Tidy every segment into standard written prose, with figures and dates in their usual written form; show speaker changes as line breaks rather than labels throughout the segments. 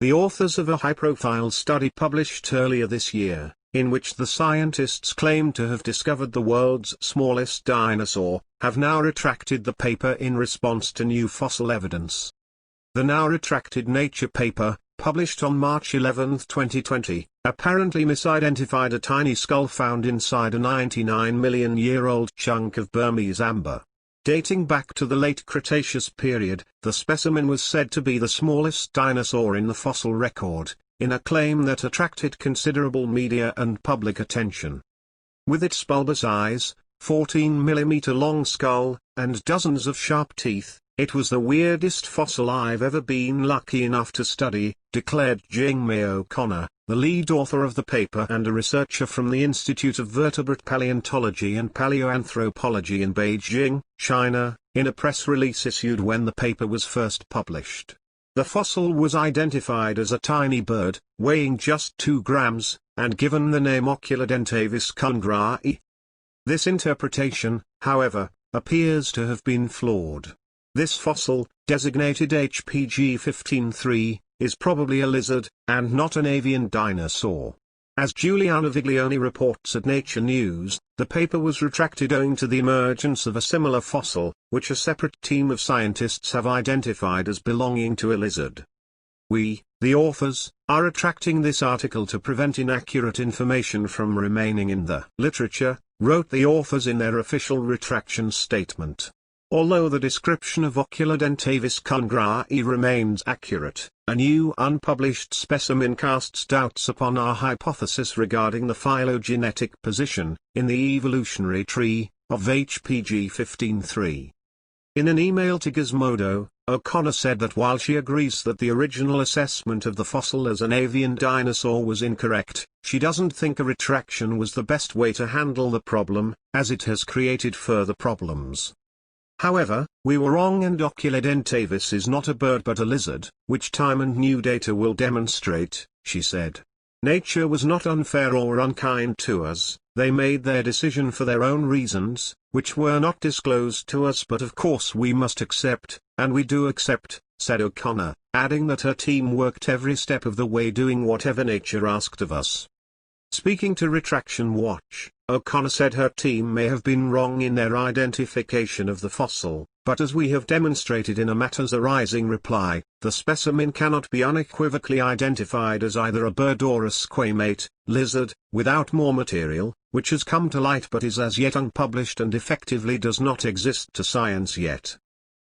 the authors of a high-profile study published earlier this year, in which the scientists claimed to have discovered the world's smallest dinosaur, have now retracted the paper in response to new fossil evidence. The now retracted Nature paper, published on March 11, 2020, apparently misidentified a tiny skull found inside a 99-million-year-old chunk of Burmese amber. Dating back to the late Cretaceous period, the specimen was said to be the smallest dinosaur in the fossil record, in a claim that attracted considerable media and public attention. With its bulbous eyes, 14-millimeter-long skull, and dozens of sharp teeth, it was the weirdest fossil I've ever been lucky enough to study, declared Jing-May O'Connor, the lead author of the paper and a researcher from the Institute of Vertebrate Paleontology and Paleoanthropology in Beijing, China, in a press release issued when the paper was first published. The fossil was identified as a tiny bird, weighing just 2 grams, and given the name Oculodentavis kundrai. This interpretation, however, appears to have been flawed. This fossil, designated HPG 15-3, is probably a lizard, and not an avian dinosaur. As Giuliano Viglione reports at Nature News, the paper was retracted owing to the emergence of a similar fossil, which a separate team of scientists have identified as belonging to a lizard. We, the authors, are retracting this article to prevent inaccurate information from remaining in the literature, wrote the authors in their official retraction statement. Although the description of Oculodentavis kundrai remains accurate, a new unpublished specimen casts doubts upon our hypothesis regarding the phylogenetic position, in the evolutionary tree, of HPG 15-3. In an email to Gizmodo, O'Connor said that while she agrees that the original assessment of the fossil as an avian dinosaur was incorrect, she doesn't think a retraction was the best way to handle the problem, as it has created further problems. However, we were wrong and Oculodentavis is not a bird but a lizard, which time and new data will demonstrate, she said. Nature was not unfair or unkind to us, they made their decision for their own reasons, which were not disclosed to us but of course we must accept, and we do accept, said O'Connor, adding that her team worked every step of the way doing whatever nature asked of us. Speaking to Retraction Watch, O'Connor said her team may have been wrong in their identification of the fossil, but as we have demonstrated in a Matters Arising reply, the specimen cannot be unequivocally identified as either a bird or a squamate, lizard, without more material, which has come to light but is as yet unpublished and effectively does not exist to science yet.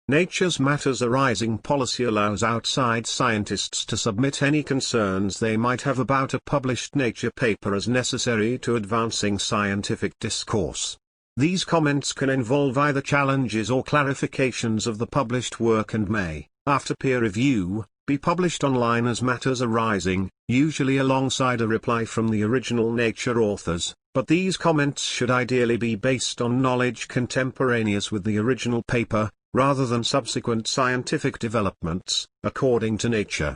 Nature's Matters Arising policy allows outside scientists to submit any concerns they might have about a published Nature paper as necessary to advancing scientific discourse. These comments can involve either challenges or clarifications of the published work and may, after peer review, be published online as Matters Arising, usually alongside a reply from the original Nature authors, but these comments should ideally be based on knowledge contemporaneous with the original paper, rather than subsequent scientific developments, according to Nature.